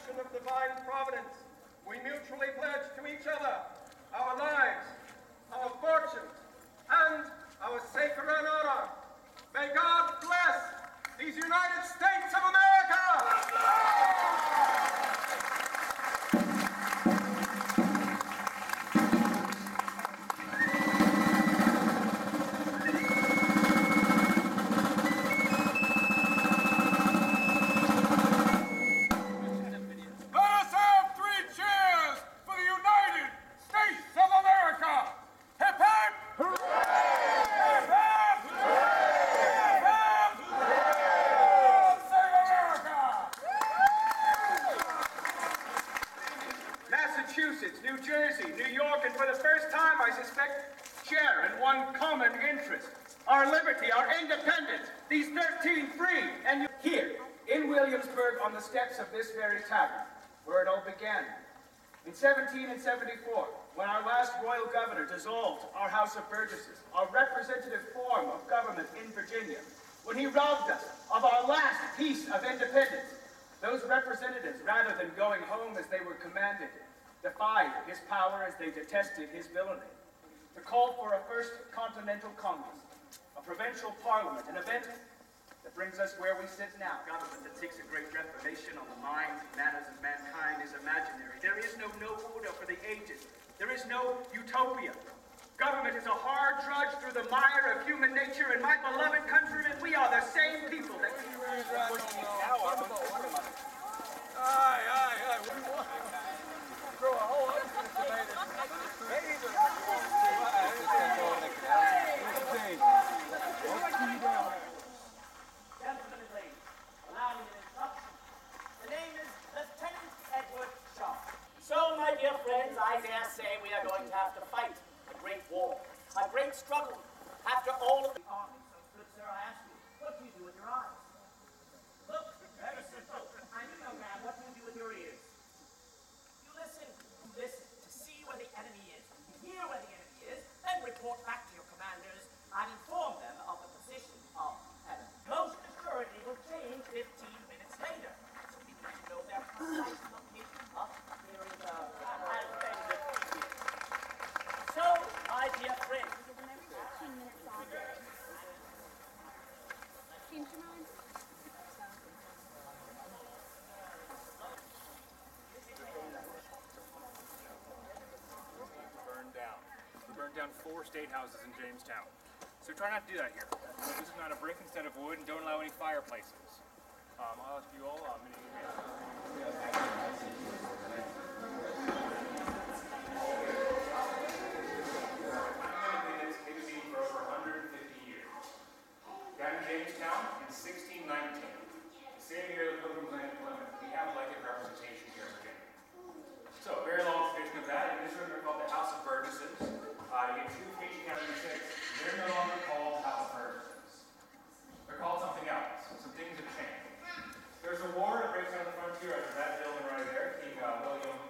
protection of divine providence, we mutually pledge to each other our lives, our fortunes, and our sacred honor. May God bless these United States of America! Massachusetts, New Jersey, New York, and for the first time, I suspect, share in one common interest. Our liberty, our independence, these 13 free, and here, in Williamsburg, on the steps of this very tavern, where it all began. In 1774, when our last royal governor dissolved our House of Burgesses, our representative form of government in Virginia, when he robbed us of our last piece of independence, those representatives, rather than going home as they were commanded, defied his power as they detested his villainy. To call for a first Continental Congress, a provincial parliament, an event that brings us where we sit now. Government that seeks a great reformation on the minds and manners of mankind is imaginary. There is no order for the ages. There is no utopia. Government is a hard drudge through the mire of human nature, and my beloved countrymen, we are the same people that keep pushing it now. Aye, what do you want? Throw a whole other tomato. Gentlemen and ladies, allow me an introduction. The name is Lieutenant Edward Shaw. So, my dear friends, I dare say we are going to have to fight a great war, a great struggle. After all of the army, so good sir, I ask you, what do you do with your eyes? Look, very simple. I'm a young man. What do you do with your ears? You listen to see where the enemy is, hear where the enemy is, then report back to your commanders and inform them of the position of enemy. Most assuredly will change 15 minutes later. So we need to know their precise location of hearing has been defeated. So, my dear friends, Give them every 15 minutes all day. Change your mind? We burned down 4 state houses in Jamestown. So try not to do that here. This is not a brick instead of wood, and don't allow any fireplaces. I'll ask you all, for over 150 years. Down in Jamestown in 1619, the same year the Pilgrims Land implemented, we have elected representation here in Virginia. So, very long tradition of that, and this room they're called the House of Burgesses. You get 2 from each county, they're no longer called House of Burgesses. They're called something else. Some things have changed. There's a war that breaks out on the frontier after that gentleman right there, King William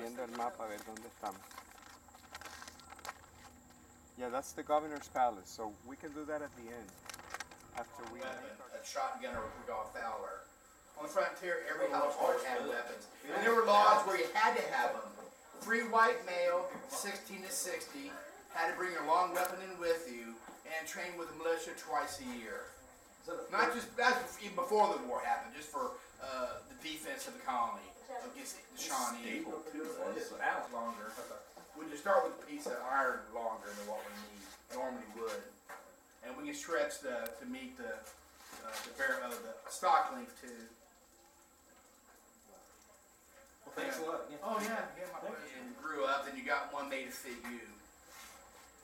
viendo el mapa a ver dónde estamos. Yeah, that's the governor's palace, so we can do that at the end. After we make our... A shotgun or Rudolph Fowler. On the frontier, every household had weapons. And there were laws where you had to have them. Free white male, 16 to 60, had to bring your long weapon in with you and train with the militia twice a year. Not just, that's even before the war happened, just for the defense of the colony against the Shawnee. That's longer. We just start with a piece of iron longer than what we need, normally would. And we can stretch to meet the stock length too. Well, thanks a lot. Yeah. Oh yeah, my buddy. And you grew up, and you got one made to fit you.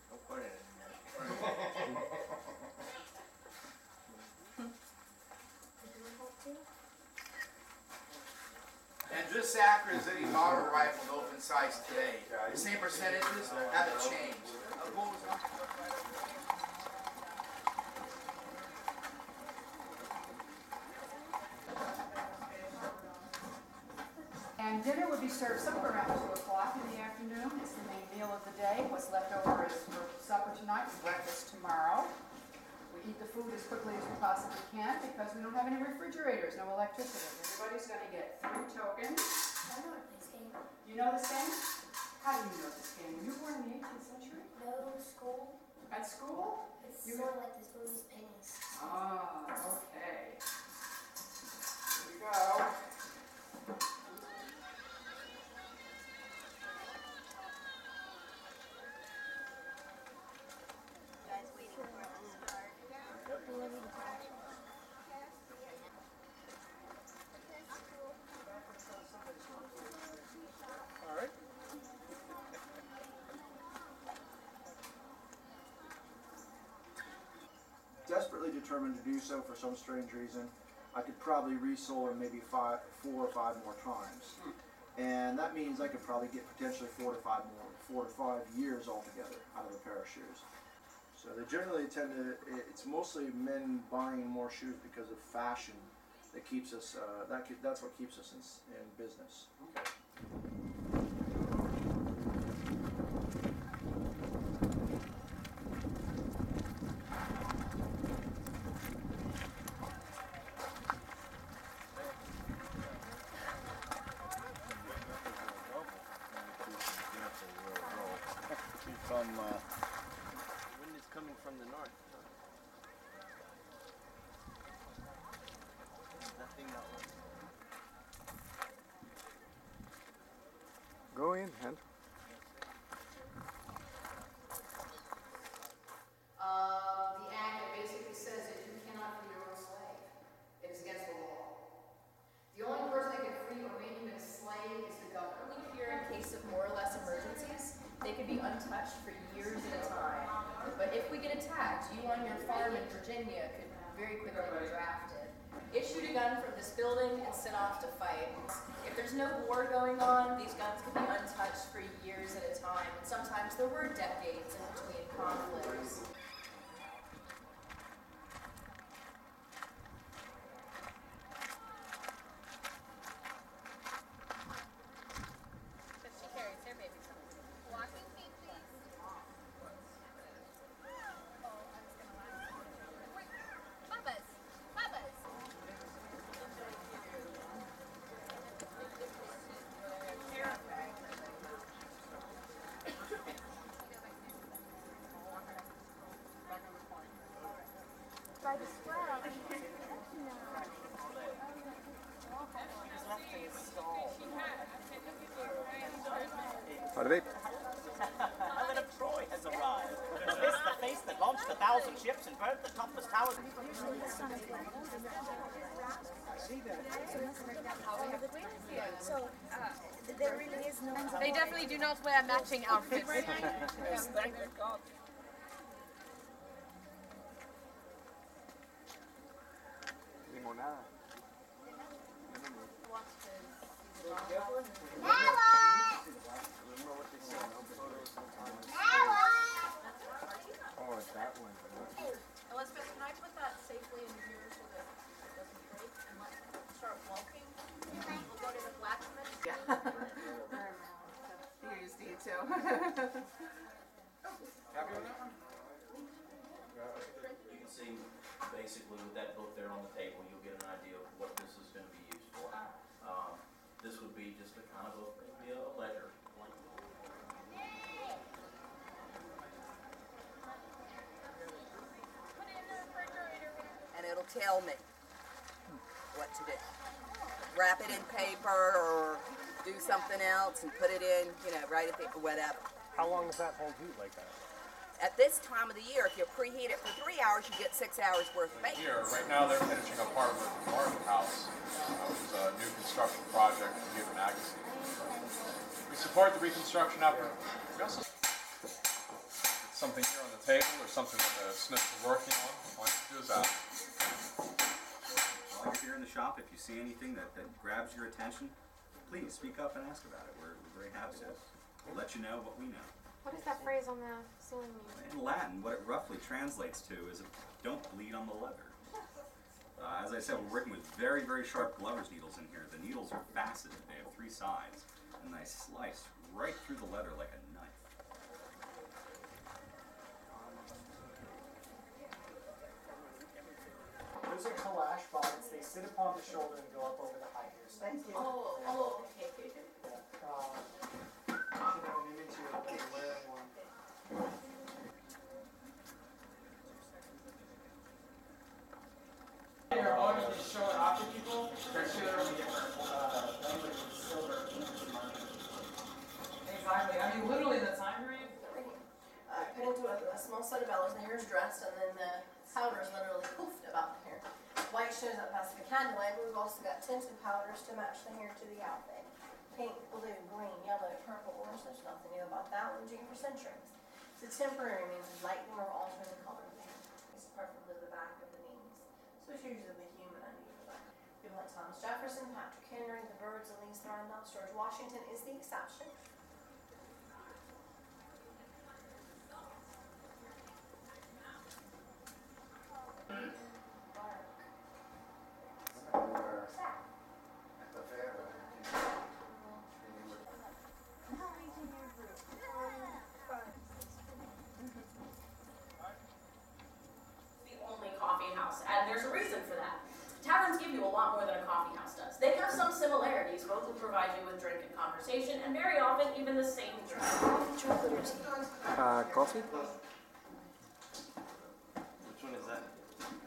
Don't put it in there. And just accurate as any auto rifle in open sights today. The same percentages haven't changed. And dinner would be served somewhere around 2 o'clock in the afternoon. It's the main meal of the day. What's left over is for supper tonight and breakfast tomorrow. We eat the food as quickly as we possibly can because we don't have any refrigerators, no electricity. Everybody's going to get 3 tokens. I know this game. You know this game? How do you know this game? Were you born in the 18th century? No school. At school? It's You sort of like this movie's Pennies. Ah, okay. Here we go. Desperately determined to do so for some strange reason. I could probably re-solar maybe 4 or 5 more times, and that means I could probably get potentially 4 to 5 years altogether out of a pair of shoes. So they generally tend to. It's mostly men buying more shoes because of fashion that keeps us. That's what keeps us in business. Okay. Wind is coming from the north. Nothing that way. Go in, hand. The act that basically says that you cannot free your own slave. It is against the law. The only person that can free or make him a slave is the governor. Only here in case of more or less emergencies. They could be untouched for years at a time. But if we get attacked, you on your farm in Virginia could very quickly be drafted. Get shoot a gun from this building and sent off to fight. If there's no war going on, these guns could be untouched for years at a time. And sometimes there were decades in between conflicts. By the swell. Pardon? Helen of Troy has arrived. Is this the face that launched 1,000 ships and burnt the topless towers? So, there really is no... They definitely do not wear matching outfits. Yes, thank God. Limonada. Oh, it's that one. Elizabeth, can I put that safely in here so that it doesn't break? And let's start walking. We'll go to the blacksmith. Happy with that one? You can see basically with that book there on the table, you'll get an idea of what this is going to be used for. This would be just a kind of maybe a ledger. And it'll tell me what to do. Wrap it in paper or do something else and put it in, you know, right at the, whatever. How long does that hold heat like that? At this time of the year, if you preheat it for 3 hours, you get 6 hours worth of bacon. Here, right now they're finishing up part of the house. It was a new construction project to give a magazine. We support the reconstruction effort. We also something here on the table or something that the Smiths are working on. Why don't you do that? While you're here in the shop, if you see anything that grabs your attention, please speak up and ask about it. We're very happy to let you know what we know. What does that phrase on the ceiling mean? In Latin, what it roughly translates to is don't bleed on the leather. As I said, we're working with very, very sharp glover's needles in here. The needles are faceted. They have 3 sides, and they slice right through the leather like a knife. Those are calash bonnets. They sit upon the shoulder and go up over the high ears. Thank you. Oh, okay. Should have an image here of them wearing one. Your audience is showing off to people. They're showing different language and silver. Exactly. I mean, literally the time period. Put into a small set of bellows, the hair is dressed, and then the powder is literally poofed about the hair. White shows up past the candlelight, but we've also got tinted powders to match the hair to the outfit. Pink, blue, green, yellow, purple, orange, there's nothing new about that one, for centuries. So temporary means lightening or altering the color of the hair. It's preferably the back of the knees. So it's usually the human underneath the back. People like Thomas Jefferson, Patrick Henry, the Byrds, Elise Thorndale, George Washington is the exception. And there's a reason for that. Taverns give you a lot more than a coffee house does. They have some similarities. Both will provide you with drink and conversation, and very often even the same drink. Chocolate or tea? Coffee? Which one is that?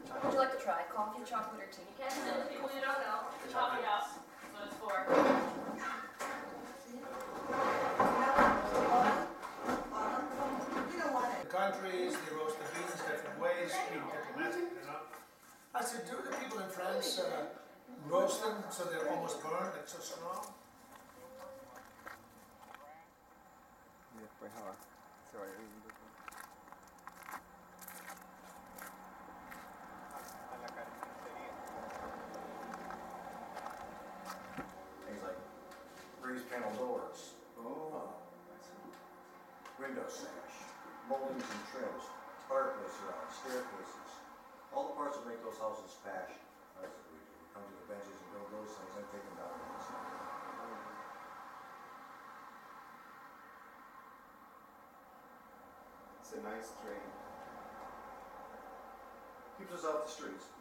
What would you like to try? Coffee, chocolate, or tea? You can't send the people you don't know. The coffee house. That's what it's for. The countries, they roast the beans different ways, being diplomatic, you know. I said, do the people in France roast them so they're almost burned, like so strong? Y después abajo. Se va viendo. A la carpintería. Things like breeze panel doors. Oh. Window sash, moldings and trims, fireplace rods, staircases. All the parts that make those houses fashion. Right? So we come to the benches and build those things and take them down to the side. It's a nice train. Keeps us off the streets.